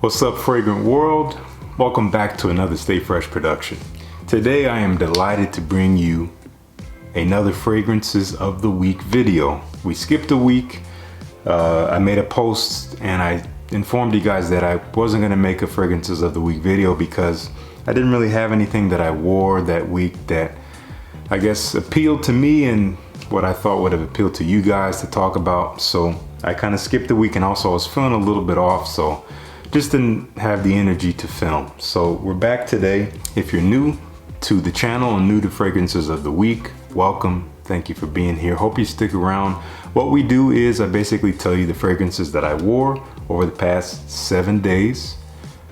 What's up, fragrant world? Welcome back to another Stay Fresh production. Today I am delighted to bring you another fragrances of the week video. We skipped a week. I made a post and I informed you guys that I wasn't gonna make a fragrances of the week video because I didn't really have anything that I wore that week that I guess appealed to me and what I thought would have appealed to you guys to talk about. So I kind of skipped the week, and also I was feeling a little bit off, so just didn't have the energy to film. So we're back today. If you're new to the channel and new to fragrances of the week, welcome. Thank you for being here. Hope you stick around. What we do is I basically tell you the fragrances that I wore over the past 7 days.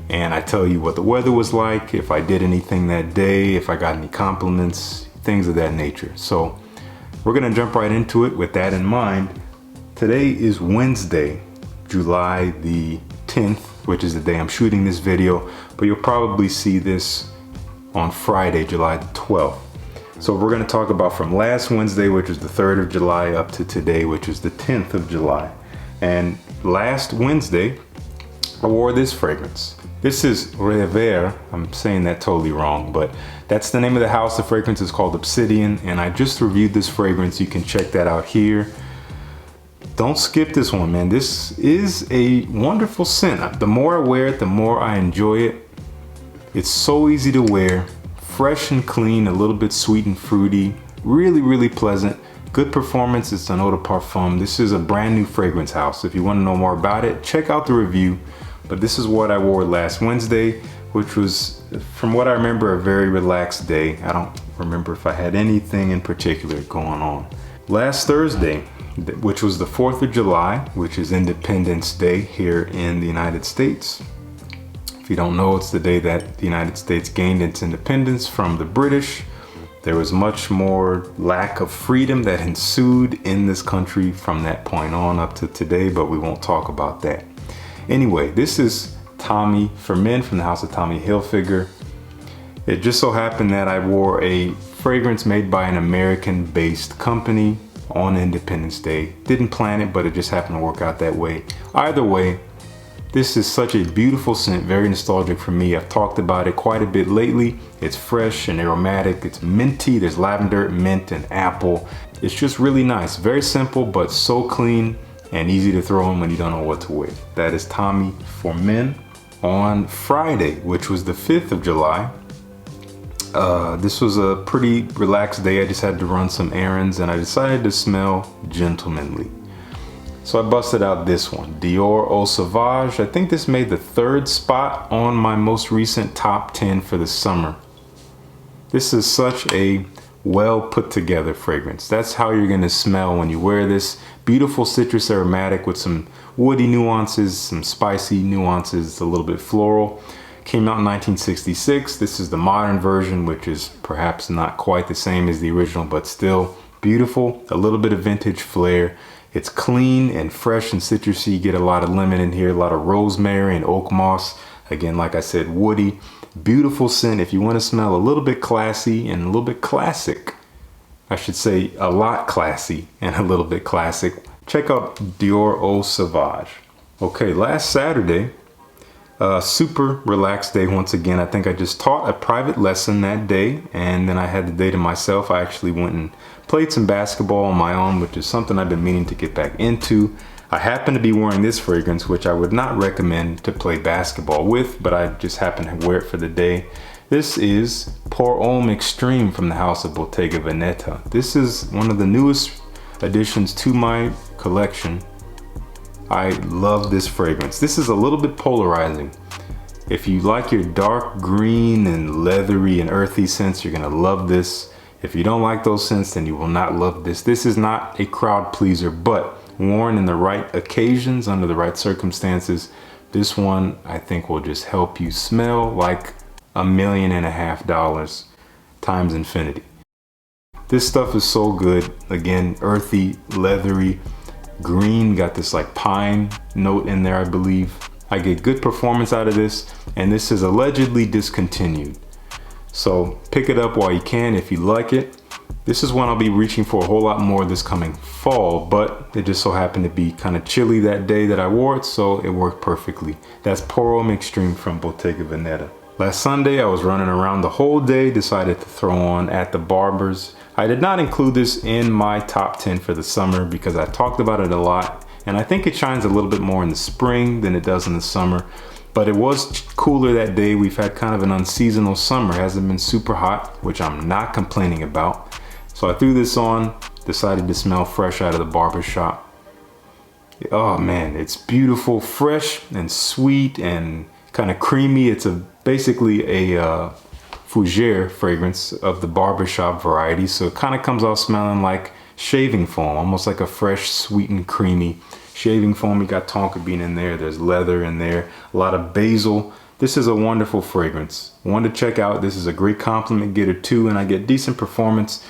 And I tell you what the weather was like, if I did anything that day, if I got any compliments, things of that nature. So we're gonna jump right into it with that in mind. Today is Wednesday, July the 10th, which is the day I'm shooting this video, but you'll probably see this on Friday, July the 12th. So we're gonna talk about from last Wednesday, which is the 3rd of July, up to today, which is the 10th of July. And last Wednesday, I wore this fragrance. This is Rêveur. I'm saying that totally wrong, but that's the name of the house. The fragrance is called Obsidian, and I just reviewed this fragrance. You can check that out here. Don't skip this one, man. This is a wonderful scent. The more I wear it, the more I enjoy it. It's so easy to wear, fresh and clean, a little bit sweet and fruity, really, really pleasant. Good performance. It's an eau de parfum. This is a brand new fragrance house. If you want to know more about it, check out the review. But this is what I wore last Wednesday, which was, from what I remember, a very relaxed day. I don't remember if I had anything in particular going on. Last Thursday, which was the 4th of July, which is Independence Day here in the United States. If you don't know, it's the day that the United States gained its independence from the British. There was much more lack of freedom that ensued in this country from that point on up to today, but we won't talk about that. Anyway, this is Tommy for Men from the house of Tommy Hilfiger. It just so happened that I wore a fragrance made by an American-based company on Independence Day. Didn't plan it, but it just happened to work out that way. Either way, this is such a beautiful scent, very nostalgic for me. I've talked about it quite a bit lately. It's fresh and aromatic. It's minty. There's lavender, mint, and apple. It's just really nice. Very simple, but so clean and easy to throw in when you don't know what to wear. That is Tommy for Men. On Friday, which was the 5th of July, this was a pretty relaxed day. I just had to run some errands and I decided to smell gentlemanly. So I busted out this one, Dior Eau Sauvage. I think this made the 3rd spot on my most recent top 10 for the summer. This is such a well put together fragrance. That's how you're gonna smell when you wear this. Beautiful citrus aromatic with some woody nuances, some spicy nuances, a little bit floral. Came out in 1966. This is the modern version, which is perhaps not quite the same as the original, but still beautiful. A little bit of vintage flair. It's clean and fresh and citrusy. You get a lot of lemon in here, a lot of rosemary and oak moss. Again, like I said, woody. Beautiful scent. If you want to smell a little bit classy and a little bit classic, I should say a lot classy and a little bit classic, check out Dior Eau Sauvage. Okay, last Saturday, super relaxed day once again. I think I just taught a private lesson that day, and then I had the day to myself. I actually went and played some basketball on my own, which is something I've been meaning to get back into. I happen to be wearing this fragrance, which I would not recommend to play basketball with, but I just happen to wear it for the day. This is Pour Homme Extreme from the house of Bottega Veneta. This is one of the newest additions to my collection. I love this fragrance. This is a little bit polarizing. If you like your dark green and leathery and earthy scents, you're gonna love this. If you don't like those scents, then you will not love this. This is not a crowd pleaser, but worn in the right occasions, under the right circumstances, this one I think will just help you smell like $1.5 million times infinity. This stuff is so good. Again, earthy, leathery, green, got this like pine note in there, I believe. I get good performance out of this, and this is allegedly discontinued. So pick it up while you can if you like it. This is one I'll be reaching for a whole lot more this coming fall, but it just so happened to be kind of chilly that day that I wore it, so it worked perfectly. That's Homme Extreme from Bottega Veneta. Last Sunday, I was running around the whole day, decided to throw on at the Barber's. I did not include this in my top 10 for the summer because I talked about it a lot, and I think it shines a little bit more in the spring than it does in the summer. But it was cooler that day. We've had kind of an unseasonal summer. It hasn't been super hot, which I'm not complaining about. So I threw this on, decided to smell fresh out of the barber shop. Oh man, it's beautiful, fresh and sweet and kind of creamy. It's basically a fougere fragrance of the barbershop variety. So it kind of comes out smelling like shaving foam, almost like a fresh, sweet and creamy shaving foam. You got tonka bean in there, there's leather in there, a lot of basil. This is a wonderful fragrance. One to check out. This is a great compliment getter too, and I get decent performance.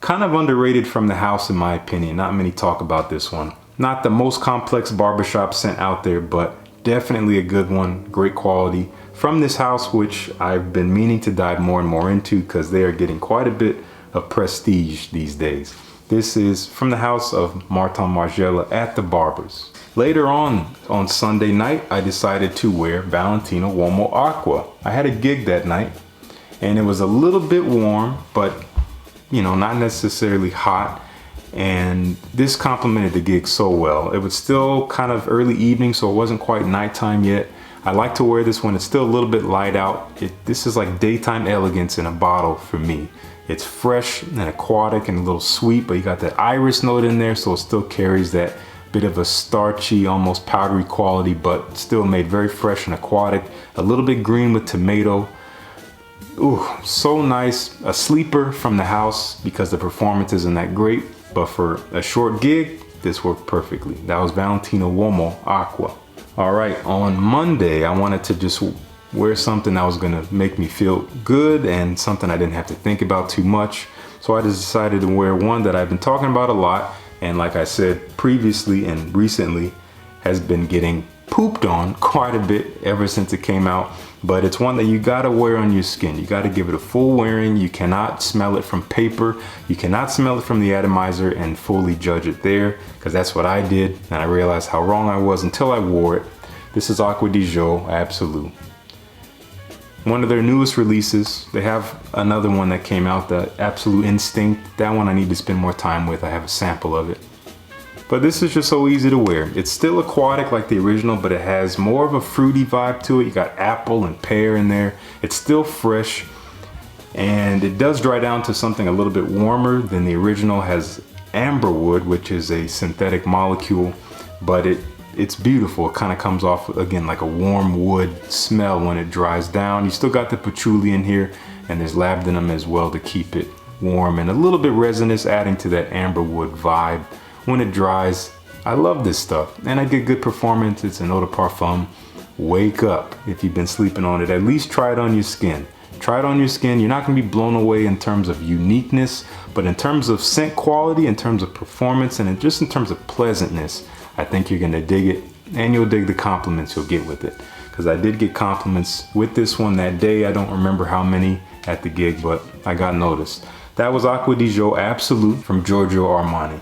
Kind of underrated from the house in my opinion. Not many talk about this one. Not the most complex barbershop scent out there, but definitely a good one. Great quality from this house, which I've been meaning to dive more and more into because they are getting quite a bit of prestige these days. This is from the house of Margiela at the Barber's. Later on Sunday night, I decided to wear Valentino Uomo Acqua. I had a gig that night and it was a little bit warm, but you know, not necessarily hot. And this complemented the gig so well. It was still kind of early evening, so it wasn't quite nighttime yet. I like to wear this when it's still a little bit light out. This is like daytime elegance in a bottle for me. It's fresh and aquatic and a little sweet, but you got that iris note in there, so it still carries that bit of a starchy, almost powdery quality, but still made very fresh and aquatic. A little bit green with tomato. Ooh, so nice. A sleeper from the house because the performance isn't that great, but for a short gig, this worked perfectly. That was Valentino Uomo Acqua. All right, on Monday, I wanted to just wear something that was gonna make me feel good and something I didn't have to think about too much. So I just decided to wear one that I've been talking about a lot, and like I said previously and recently, has been getting pooped on quite a bit ever since it came out. But it's one that you gotta wear on your skin. You gotta give it a full wearing. You cannot smell it from paper. You cannot smell it from the atomizer and fully judge it there, because that's what I did, and I realized how wrong I was until I wore it. This is Acqua di Gio Absolu. One of their newest releases. They have another one that came out, the Absolu Instinct. That one I need to spend more time with. I have a sample of it. But this is just so easy to wear. It's still aquatic like the original, but it has more of a fruity vibe to it. You got apple and pear in there. It's still fresh, and it does dry down to something a little bit warmer than the original. It has amber wood, which is a synthetic molecule, but it's beautiful. It kind of comes off again like a warm wood smell when it dries down. You still got the patchouli in here, and there's labdanum as well to keep it warm, and a little bit resinous, adding to that amber wood vibe. When it dries, I love this stuff, and I get good performance. It's an eau de parfum. Wake up if you've been sleeping on it. At least try it on your skin. Try it on your skin. You're not gonna be blown away in terms of uniqueness, but in terms of scent quality, in terms of performance, and just in terms of pleasantness, I think you're gonna dig it, and you'll dig the compliments you'll get with it. Because I did get compliments with this one that day. I don't remember how many at the gig, but I got noticed. That was Acqua di Gio Absolu from Giorgio Armani.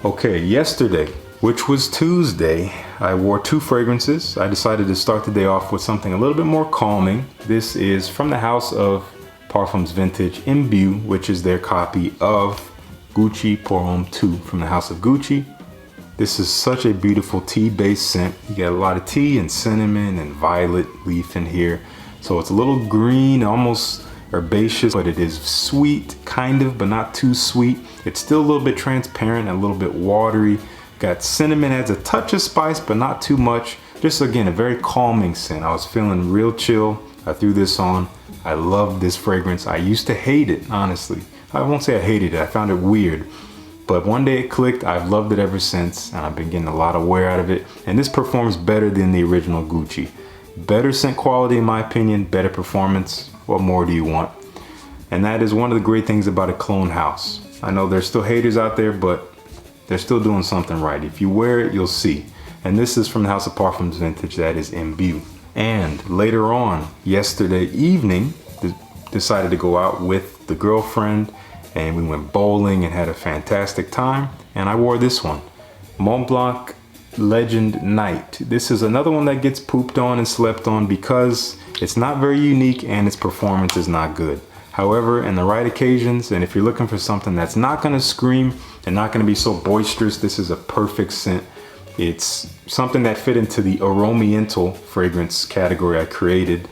Okay, yesterday, which was Tuesday, I wore two fragrances. I decided to start the day off with something a little bit more calming. This is from the house of Parfums Vintage Imbue, which is their copy of Gucci Pour Homme 2 from the house of Gucci. This is such a beautiful tea-based scent. You get a lot of tea and cinnamon and violet leaf in here. So it's a little green, almost herbaceous, but it is sweet, kind of, but not too sweet. It's still a little bit transparent, a little bit watery. Got cinnamon, adds a touch of spice, but not too much. Just again, a very calming scent. I was feeling real chill. I threw this on. I love this fragrance. I used to hate it, honestly. I won't say I hated it, I found it weird. But one day it clicked. I've loved it ever since, and I've been getting a lot of wear out of it. And this performs better than the original Gucci. Better scent quality in my opinion, better performance. What more do you want? And that is one of the great things about a clone house. I know there's still haters out there, but they're still doing something right. If you wear it, you'll see. And this is from the house of Parfums Vintage, that is Imbue. And later on, yesterday evening, decided to go out with the girlfriend and we went bowling and had a fantastic time. And I wore this one, Mont Blanc Legend Night. This is another one that gets pooped on and slept on because it's not very unique and its performance is not good. However, in the right occasions, and if you're looking for something that's not gonna scream and not gonna be so boisterous, this is a perfect scent. It's something that fit into the Oriental fragrance category I created.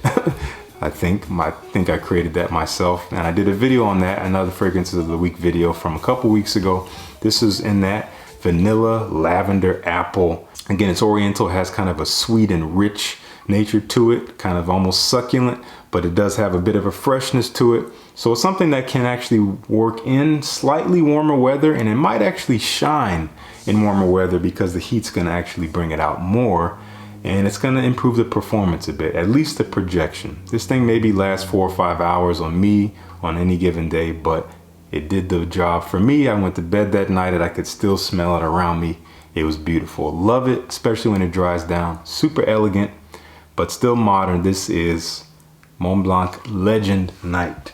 I think I created that myself, and I did a video on that, another fragrances of the week video from a couple weeks ago. This is in that vanilla, lavender, apple. Again, it's Oriental, has kind of a sweet and rich nature to it, kind of almost succulent, but it does have a bit of a freshness to it. So it's something that can actually work in slightly warmer weather, and it might actually shine in warmer weather because the heat's gonna actually bring it out more, and it's gonna improve the performance a bit, at least the projection. This thing maybe lasts 4 or 5 hours on me on any given day, but it did the job for me. I went to bed that night and I could still smell it around me. It was beautiful. Love it, especially when it dries down. Super elegant, but still modern. This is Mont Blanc Legend Night.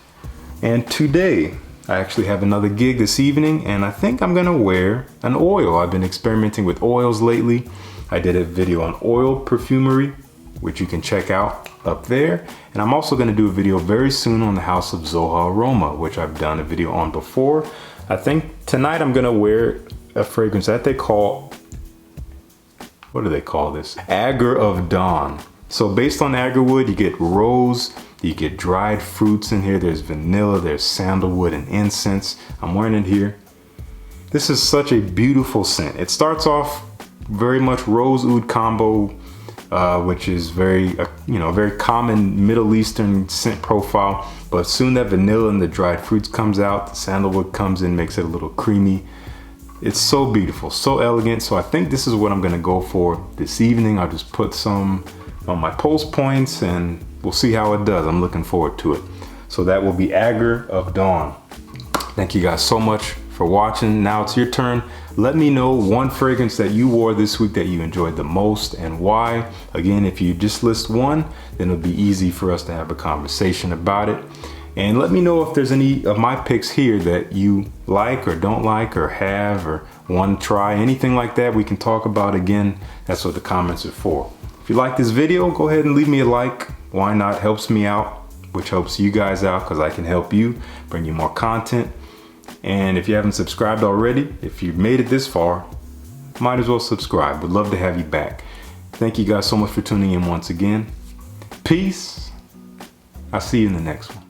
And today, I actually have another gig this evening, and I think I'm gonna wear an oil. I've been experimenting with oils lately. I did a video on oil perfumery, which you can check out up there. And I'm also gonna do a video very soon on the House of Zoha Aroma, which I've done a video on before. I think tonight I'm gonna wear a fragrance that they call, what do they call this? Agger of Dawn. So based on agarwood, you get rose, you get dried fruits in here. There's vanilla, there's sandalwood and incense. I'm wearing it here. This is such a beautiful scent. It starts off very much rose oud combo, which is very, very common Middle Eastern scent profile. But soon that vanilla and the dried fruits comes out, the sandalwood comes in, makes it a little creamy. It's so beautiful, so elegant. So I think this is what I'm gonna go for this evening. I'll just put some on my pulse points and we'll see how it does. I'm looking forward to it. So that will be Agger of Dawn. Thank you guys so much for watching. Now it's your turn. Let me know one fragrance that you wore this week that you enjoyed the most and why. Again, if you just list one, then it'll be easy for us to have a conversation about it. And let me know if there's any of my picks here that you like or don't like or have or want to try, anything like that we can talk about. Again, that's what the comments are for. If you like this video, go ahead and leave me a like. Why not? Helps me out, which helps you guys out because I can help you, bring you more content. And if you haven't subscribed already, if you've made it this far, might as well subscribe. Would love to have you back. Thank you guys so much for tuning in once again. Peace. I'll see you in the next one.